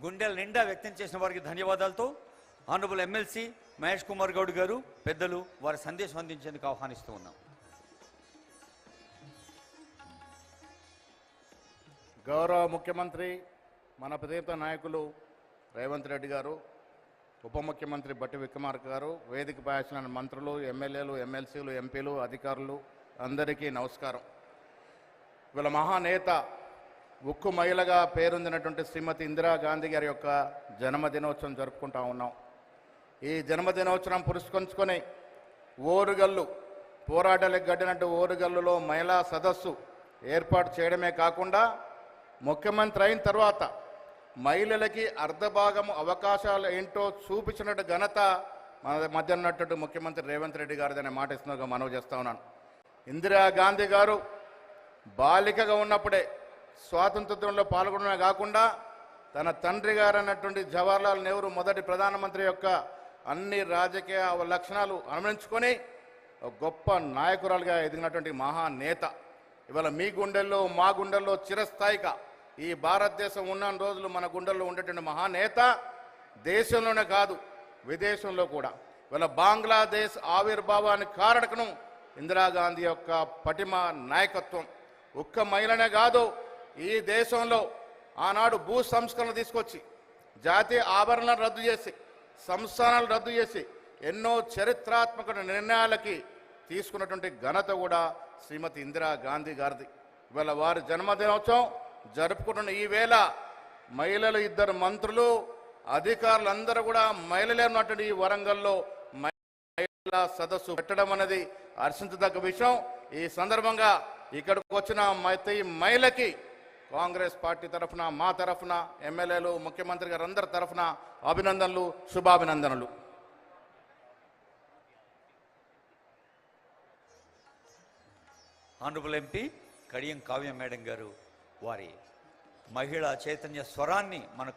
గుండెల నిండా వ్యక్తం చేసిన వారికి ధన్యవాదాలతో ఆనరబుల్ ఎమ్మెల్సీ మహేష్ కుమార్ గౌడ్ గారు పెద్దలు వారి సందేశం అందించేందుకు ఆహ్వానిస్తూ ఉన్నాం. గౌరవ ముఖ్యమంత్రి మన ప్రియతమ నాయకులు రేవంత్ రెడ్డి గారు, ఉప ముఖ్యమంత్రి బట్టి విక్రమార్క గారు, వేదికపై వచ్చిన మంత్రులు, ఎమ్మెల్యేలు, ఎమ్మెల్సీలు, ఎంపీలు, అధికారులు అందరికీ నమస్కారం. ఇవాళ మహానేత, ఉక్కు మహిళగా పేరొందినటువంటి శ్రీమతి ఇందిరాగాంధీ గారి యొక్క జన్మదినోత్సవం జరుపుకుంటా ఉన్నాం. ఈ జన్మదినోత్సవం పురస్కరించుకొని ఓరుగల్లు, పోరాటాలకు గడ్డినట్టు ఓరుగల్లులో మహిళా సదస్సు ఏర్పాటు చేయడమే కాకుండా ముఖ్యమంత్రి అయిన తర్వాత మహిళలకి అర్ధభాగం అవకాశాలు ఏంటో చూపించినట్టు ఘనత మన మధ్య ఉన్నట్టు ముఖ్యమంత్రి రేవంత్ రెడ్డి గారిదనే మాట ఇస్తున్నగా మనవి చేస్తా ఉన్నాను. ఇందిరాగాంధీ గారు బాలికగా ఉన్నప్పుడే స్వాతంత్ర్యంలో పాల్గొనడమే కాకుండా తన తండ్రి గారు అన్నటువంటి జవహర్లాల్ నెహ్రూ మొదటి ప్రధానమంత్రి యొక్క అన్ని రాజకీయ లక్షణాలు అనుసరించుకొని గొప్ప నాయకురాలుగా ఎదిగినటువంటి మహానేత. ఇవాళ మీ గుండెల్లో, మా గుండెల్లో చిరస్థాయిగా ఈ భారతదేశం ఉన్న రోజులు మన గుండెల్లో ఉండేటువంటి మహానేత దేశంలోనే కాదు విదేశంలో కూడా. ఇవాళ బంగ్లాదేశ్ ఆవిర్భావానికి కారణకం ఇందిరాగాంధీ యొక్క పటిమ నాయకత్వం. ఒక్క మహిళనే కాదు, ఈ దేశంలో ఆనాడు భూ సంస్కరణ తీసుకొచ్చి జాతీయ ఆభరణాలను రద్దు చేసి, సంస్థానాలు రద్దు చేసి ఎన్నో చరిత్రాత్మక నిర్ణయాలకి తీసుకున్నటువంటి ఘనత కూడా శ్రీమతి ఇందిరాగాంధీ గారిది. ఇవాళ వారి జన్మదినోత్సవం జరుపుకుంటున్న ఈ వేళ మహిళలు, ఇద్దరు మంత్రులు, అధికారులందరూ కూడా మహిళలే ఉన్నటువంటి ఈ వరంగల్లో మహిళా సదస్సు పెట్టడం అనేది హర్షించదగ్గ విషయం. ఈ సందర్భంగా ఇక్కడికి వచ్చిన ప్రతి మహిళకి కాంగ్రెస్ పార్టీ తరఫున, మా తరఫున, ఎమ్మెల్యేలు, ముఖ్యమంత్రి గారు అందరి తరఫున అభినందనలు, శుభాభినందనలు. Honourable MP Kadiyam Kavya madam గారు వారి మహిళా చైతన్య స్వరాన్ని మన